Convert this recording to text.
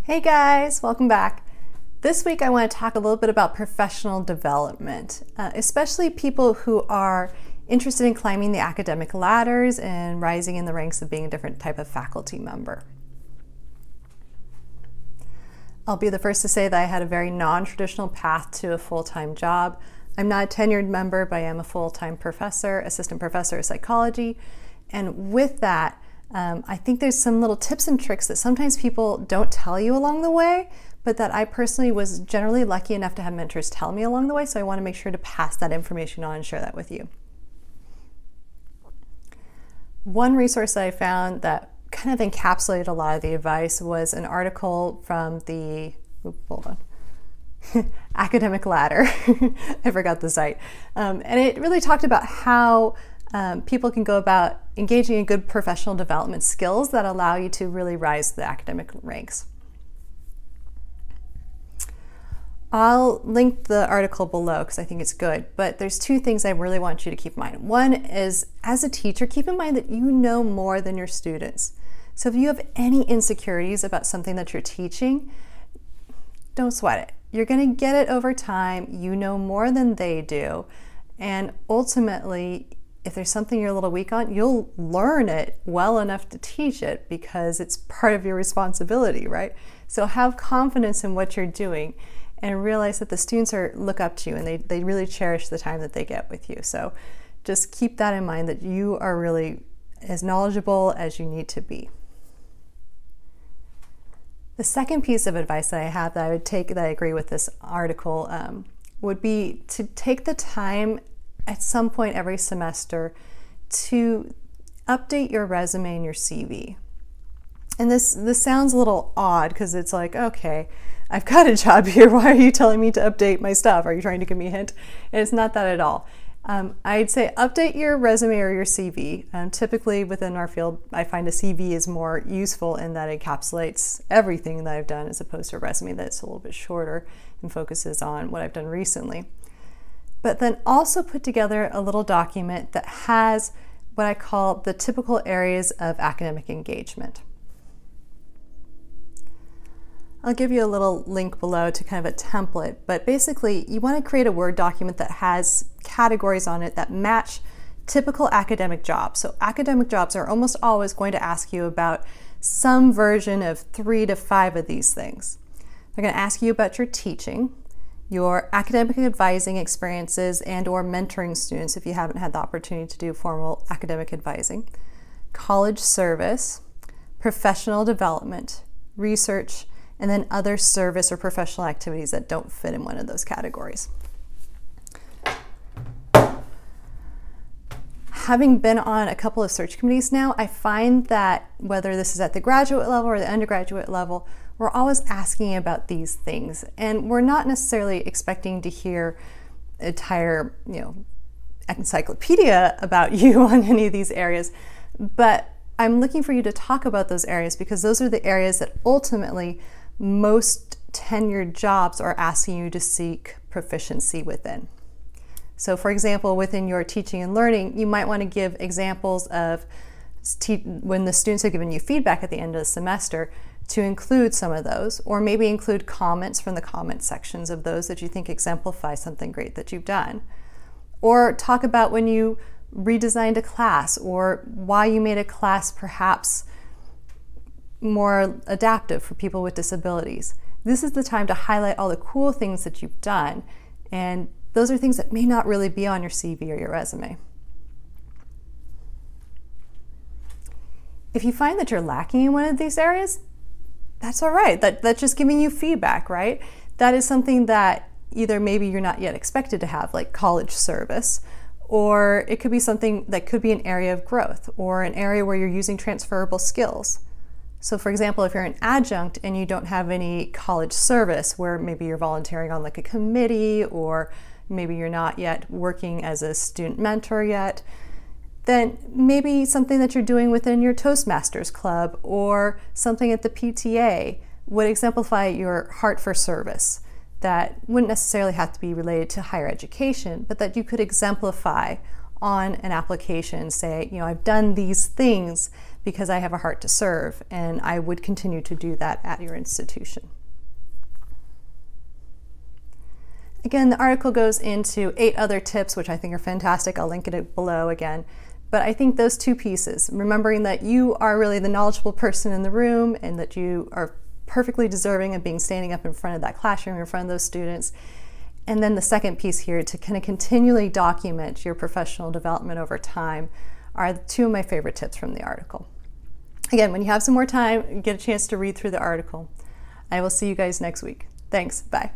Hey guys, welcome back. This week I want to talk a little bit about professional development, especially people who are interested in climbing the academic ladders and rising in the ranks of being a different type of faculty member. I'll be the first to say that I had a very non-traditional path to a full-time job. I'm not a tenured member, but I am a full-time professor, assistant professor of psychology, and with that, I think there's some little tips and tricks that sometimes people don't tell you along the way, but that I personally was generally lucky enough to have mentors tell me along the way, so I want to make sure to pass that information on and share that with you. One resource that I found that kind of encapsulated a lot of the advice was an article from the, Academic Ladder. I forgot the site. And it really talked about how people can go about engaging in good professional development skills that allow you to really rise the academic ranks. I'll link the article below because I think it's good, but there's two things I really want you to keep in mind. One is, as a teacher, keep in mind that you know more than your students. So if you have any insecurities about something that you're teaching, don't sweat it. You're going to get it over time. You know more than they do. And ultimately, if there's something you're a little weak on, you'll learn it well enough to teach it because it's part of your responsibility, right? So have confidence in what you're doing and realize that the students look up to you and they really cherish the time that they get with you. So just keep that in mind, that you are really as knowledgeable as you need to be. The second piece of advice that I have that I would take, that I agree with this article, would be to take the time at some point every semester to update your resume and your CV. And this sounds a little odd because it's like, okay, I've got a job here. Why are you telling me to update my stuff? Are you trying to give me a hint? And it's not that at all. I'd say update your resume or your CV. Typically within our field, I find a CV is more useful in that it encapsulates everything that I've done as opposed to a resume that's a little bit shorter and focuses on what I've done recently. But then also put together a little document that has what I call the typical areas of academic engagement. I'll give you a little link below to kind of a template, but basically you want to create a Word document that has categories on it that match typical academic jobs. So academic jobs are almost always going to ask you about some version of 3 to 5 of these things. They're going to ask you about your teaching, your academic advising experiences and or mentoring students if you haven't had the opportunity to do formal academic advising, college service, professional development, research, and then other service or professional activities that don't fit in one of those categories. Having been on a couple of search committees now, I find that whether this is at the graduate level or the undergraduate level, we're always asking about these things, and we're not necessarily expecting to hear an entire, encyclopedia about you on any of these areas, but I'm looking for you to talk about those areas because those are the areas that ultimately most tenured jobs are asking you to seek proficiency within. So for example, within your teaching and learning, you might want to give examples of when the students have given you feedback at the end of the semester, to include some of those, or maybe include comments from the comment sections of those that you think exemplify something great that you've done. Or talk about when you redesigned a class, or why you made a class perhaps more adaptive for people with disabilities. This is the time to highlight all the cool things that you've done, and those are things that may not really be on your CV or your resume. If you find that you're lacking in one of these areas, that's all right. That's just giving you feedback, right? That is something that either maybe you're not yet expected to have, like college service, or it could be something that could be an area of growth or an area where you're using transferable skills. So for example, if you're an adjunct and you don't have any college service, where maybe you're volunteering on like a committee, or maybe you're not yet working as a student mentor yet, then maybe something that you're doing within your Toastmasters club or something at the PTA would exemplify your heart for service. That wouldn't necessarily have to be related to higher education, but that you could exemplify on an application, say, I've done these things because I have a heart to serve, and I would continue to do that at your institution. Again, the article goes into 8 other tips, which I think are fantastic. I'll link it below again. But I think those 2 pieces, remembering that you are really the knowledgeable person in the room and that you are perfectly deserving of being standing up in front of that classroom, in front of those students. And then the second piece here, to kind of continually document your professional development over time, are 2 of my favorite tips from the article. Again, when you have some more time, get a chance to read through the article. I will see you guys next week. Thanks. Bye.